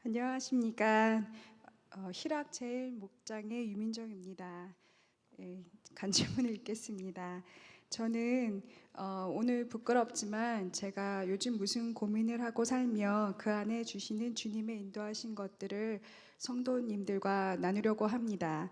안녕하십니까. 희락 제일 목장의 유민정입니다. 간증문을 읽겠습니다. 저는 오늘 부끄럽지만 제가 요즘 무슨 고민을 하고 살며 그 안에 주시는 주님의 인도하신 것들을 성도님들과 나누려고 합니다.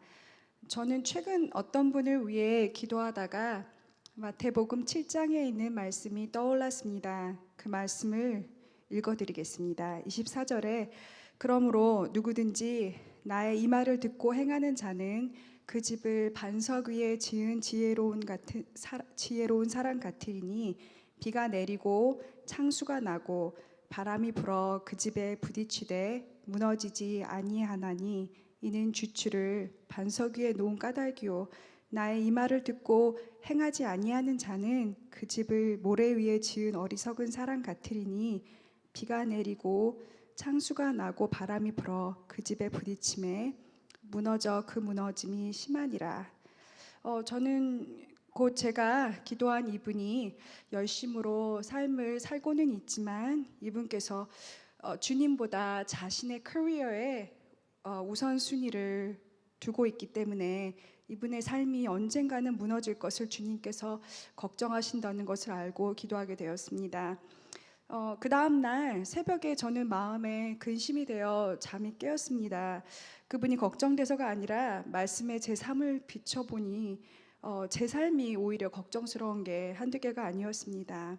저는 최근 어떤 분을 위해 기도하다가 마태복음 7장에 있는 말씀이 떠올랐습니다. 그 말씀을 읽어드리겠습니다. 24절에 그러므로 누구든지 나의 이 말을 듣고 행하는 자는 그 집을 반석 위에 지은 지혜로운 사람 같으리니 비가 내리고 창수가 나고 바람이 불어 그 집에 부딪히되 무너지지 아니하나니 이는 주추를 반석 위에 놓은 까닭이요 나의 이 말을 듣고 행하지 아니하는 자는 그 집을 모래 위에 지은 어리석은 사람 같으리니 비가 내리고 창수가 나고 바람이 불어 그 집에 부딪힘에 무너져 그 무너짐이 심하니라. 저는 곧 제가 기도한 이분이 열심으로 삶을 살고는 있지만 이분께서 주님보다 자신의 커리어에 우선순위를 두고 있기 때문에 이분의 삶이 언젠가는 무너질 것을 주님께서 걱정하신다는 것을 알고 기도하게 되었습니다. 그 다음날 새벽에 저는 마음에 근심이 되어 잠이 깨었습니다. 그분이 걱정돼서가 아니라 말씀에 제 삶을 비춰보니 제 삶이 오히려 걱정스러운 게 한두 개가 아니었습니다.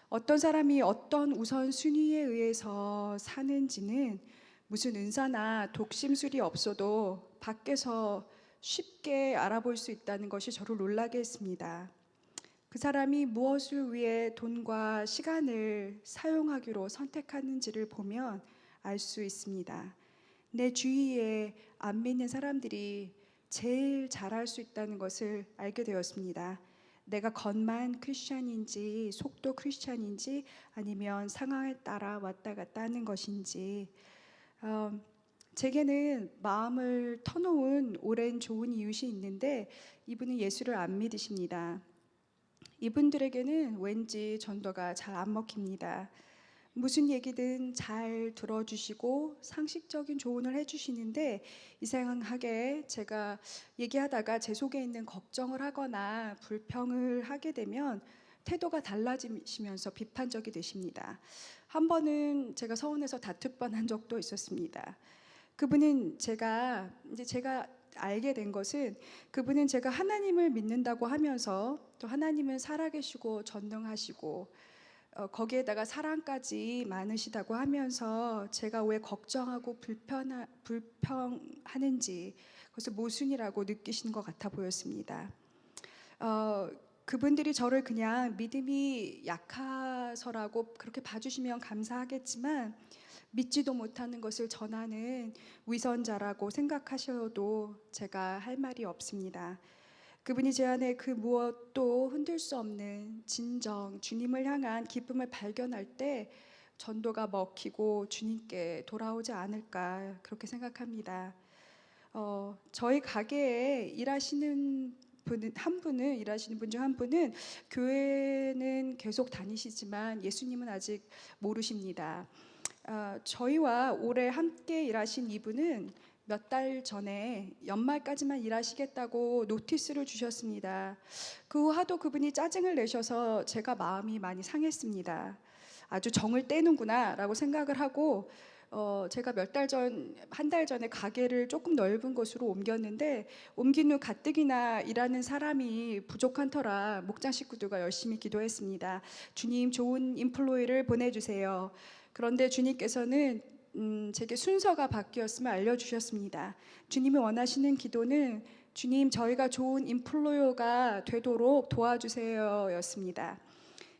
어떤 사람이 어떤 우선순위에 의해서 사는지는 무슨 은사나 독심술이 없어도 밖에서 쉽게 알아볼 수 있다는 것이 저를 놀라게 했습니다. 그 사람이 무엇을 위해 돈과 시간을 사용하기로 선택하는지를 보면 알 수 있습니다. 내 주위에 안 믿는 사람들이 제일 잘할 수 있다는 것을 알게 되었습니다. 내가 겉만 크리스찬인지 속도 크리스찬인지 아니면 상황에 따라 왔다 갔다 하는 것인지 제게는 마음을 터놓은 오랜 좋은 이웃이 있는데 이분은 예수를 안 믿으십니다. 이분들에게는 왠지 전도가 잘 안 먹힙니다. 무슨 얘기든 잘 들어주시고 상식적인 조언을 해주시는데 이상하게 제가 얘기하다가 제 속에 있는 걱정을 하거나 불평을 하게 되면 태도가 달라지시면서 비판적이 되십니다. 한 번은 제가 서운해서 다툴 뻔한 적도 있었습니다. 그분은 제가 알게 된 것은 그분은 제가 하나님을 믿는다고 하면서 또 하나님은 살아계시고 전능하시고 거기에다가 사랑까지 많으시다고 하면서 제가 왜 걱정하고 불평하는지 그것을 모순이라고 느끼시는 것 같아 보였습니다. 그분들이 저를 그냥 믿음이 약해서라고 그렇게 봐주시면 감사하겠지만 믿지도 못하는 것을 전하는 위선자라고 생각하셔도 제가 할 말이 없습니다. 그분이 제 안에 그 무엇도 흔들 수 없는 진정, 주님을 향한 기쁨을 발견할 때 전도가 먹히고 주님께 돌아오지 않을까 그렇게 생각합니다. 저희 가게에 일하시는 일하시는 분 중 한 분은 교회는 계속 다니시지만 예수님은 아직 모르십니다. 저희와 오래 함께 일하신 이분은 몇 달 전에 연말까지만 일하시겠다고 노티스를 주셨습니다. 그 후 하도 그분이 짜증을 내셔서 제가 마음이 많이 상했습니다. 아주 정을 떼는구나 라고 생각을 하고 제가 한 달 전에 가게를 조금 넓은 곳으로 옮겼는데 옮긴 후 가뜩이나 일하는 사람이 부족한 터라 목장 식구들과 열심히 기도했습니다. 주님 좋은 인플로이를 보내주세요. 그런데 주님께서는 제게 순서가 바뀌었음을 알려주셨습니다. 주님이 원하시는 기도는 주님 저희가 좋은 인플로이어가 되도록 도와주세요 였습니다.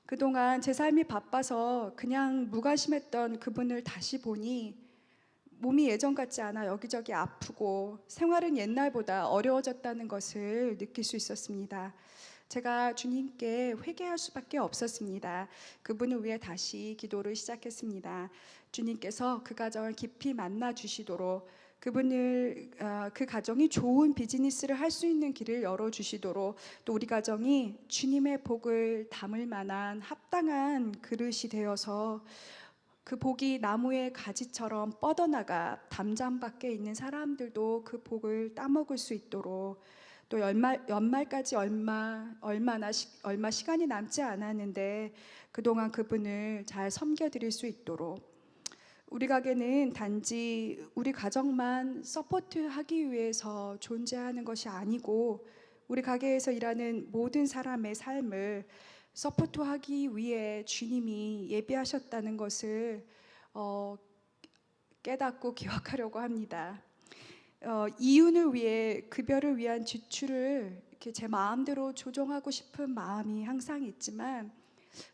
그동안 제 삶이 바빠서 그냥 무관심했던 그분을 다시 보니 몸이 예전 같지 않아 여기저기 아프고 생활은 옛날보다 어려워졌다는 것을 느낄 수 있었습니다. 제가 주님께 회개할 수밖에 없었습니다. 그분을 위해 다시 기도를 시작했습니다. 주님께서 그 가정을 깊이 만나 주시도록 그 가정이 좋은 비즈니스를 할 수 있는 길을 열어주시도록 또 우리 가정이 주님의 복을 담을 만한 합당한 그릇이 되어서 그 복이 나무의 가지처럼 뻗어나가 담장 밖에 있는 사람들도 그 복을 따먹을 수 있도록, 또 연말까지 얼마 시간이 남지 않았는데 그동안 그분을 잘 섬겨드릴 수 있도록, 우리 가게는 단지 우리 가정만 서포트하기 위해서 존재하는 것이 아니고 우리 가게에서 일하는 모든 사람의 삶을 서포트하기 위해 주님이 예비하셨다는 것을 깨닫고 기억하려고 합니다. 이윤을 위해, 급여를 위한 지출을 이렇게 제 마음대로 조정하고 싶은 마음이 항상 있지만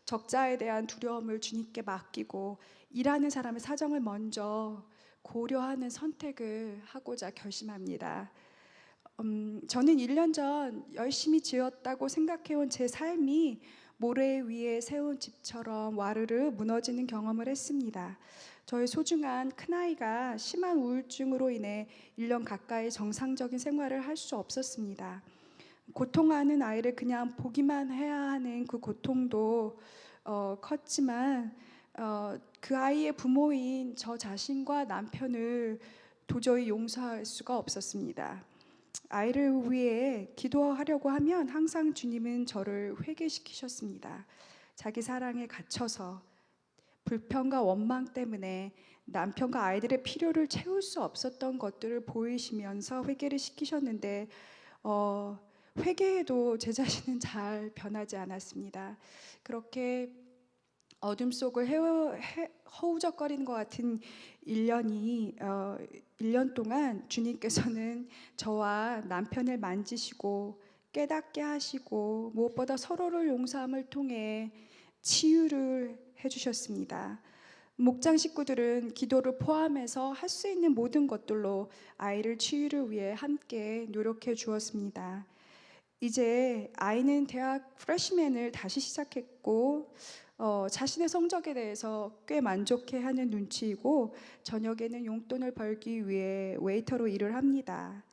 적자에 대한 두려움을 주님께 맡기고 일하는 사람의 사정을 먼저 고려하는 선택을 하고자 결심합니다. 저는 1년 전 열심히 지었다고 생각해온 제 삶이 모래 위에 세운 집처럼 와르르 무너지는 경험을 했습니다. 저의 소중한 큰아이가 심한 우울증으로 인해 1년 가까이 정상적인 생활을 할 수 없었습니다. 고통하는 아이를 그냥 보기만 해야 하는 그 고통도 컸지만 그 아이의 부모인 저 자신과 남편을 도저히 용서할 수가 없었습니다. 아이를 위해 기도하려고 하면 항상 주님은 저를 회개시키셨습니다. 자기 사랑에 갇혀서 불평과 원망 때문에 남편과 아이들의 필요를 채울 수 없었던 것들을 보이시면서 회개를 시키셨는데 회개해도 제 자신은 잘 변하지 않았습니다. 그렇게 어둠 속을 허우적거리는 것 같은 1년 동안 주님께서는 저와 남편을 만지시고 깨닫게 하시고 무엇보다 서로를 용서함을 통해 치유를 해주셨습니다. 목장 식구들은 기도를 포함해서 할 수 있는 모든 것들로 아이를 치유를 위해 함께 노력해 주었습니다. 이제 아이는 대학 프레시맨을 다시 시작했고 자신의 성적에 대해서 꽤 만족해하는 눈치이고 저녁에는 용돈을 벌기 위해 웨이터로 일을 합니다.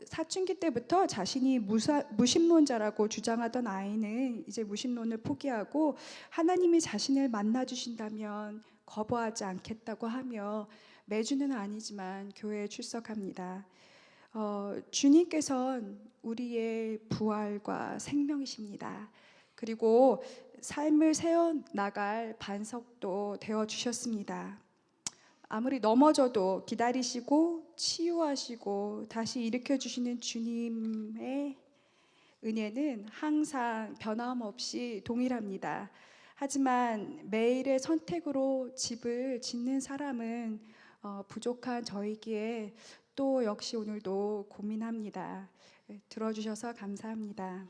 사춘기 때부터 자신이 무신론자라고 주장하던 아이는 이제 무신론을 포기하고 하나님이 자신을 만나주신다면 거부하지 않겠다고 하며 매주는 아니지만 교회에 출석합니다. 주님께서는 우리의 부활과 생명이십니다. 그리고 삶을 세워나갈 반석도 되어주셨습니다. 아무리 넘어져도 기다리시고 치유하시고 다시 일으켜주시는 주님의 은혜는 항상 변함없이 동일합니다. 하지만 매일의 선택으로 집을 짓는 사람은 부족한 저이기에 또 역시 오늘도 고민합니다. 들어주셔서 감사합니다.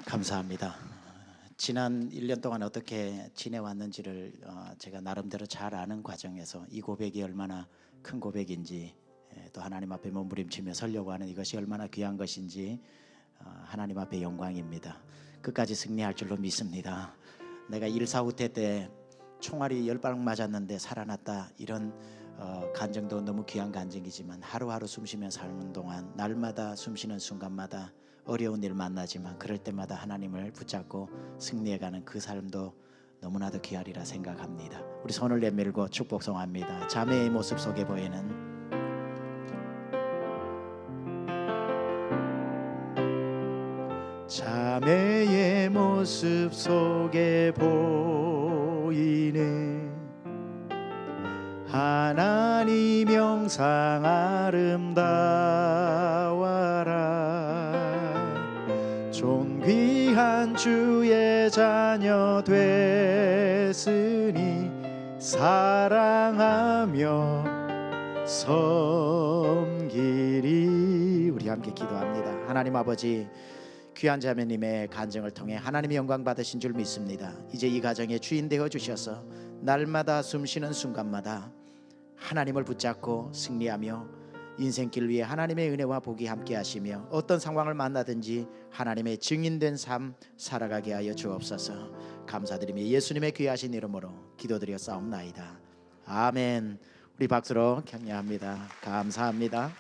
감사합니다. 지난 1년 동안 어떻게 지내왔는지를 제가 나름대로 잘 아는 과정에서 이 고백이 얼마나 큰 고백인지, 또 하나님 앞에 몸부림치며 서려고 하는 이것이 얼마나 귀한 것인지 하나님 앞에 영광입니다. 끝까지 승리할 줄로 믿습니다. 내가 1사 후퇴 때 총알이 10발 맞았는데 살아났다, 이런 간증도 너무 귀한 간증이지만 하루하루 숨쉬며 사는 동안 날마다 숨쉬는 순간마다 어려운 일 만나지만 그럴 때마다 하나님을 붙잡고 승리해가는 그 삶도 너무나도 귀하리라 생각합니다. 우리 손을 내밀고 축복송합니다. 자매의 모습 속에 보이는 자매의 모습 속에 보이는 하나님 영상 아름다워라. 존귀한 주의 자녀 됐으니 사랑하며 섬기리. 우리 함께 기도합니다. 하나님 아버지, 귀한 자매님의 간증을 통해 하나님의 영광 받으신 줄 믿습니다. 이제 이 가정의 주인 되어 주셔서 날마다 숨쉬는 순간마다 하나님을 붙잡고 승리하며 인생길 위에 하나님의 은혜와 복이 함께 하시며 어떤 상황을 만나든지 하나님의 증인된 삶 살아가게 하여 주옵소서. 감사드리며 예수님의 귀하신 이름으로 기도드려 싸움나이다. 아멘. 우리 박수로 격려합니다. 감사합니다.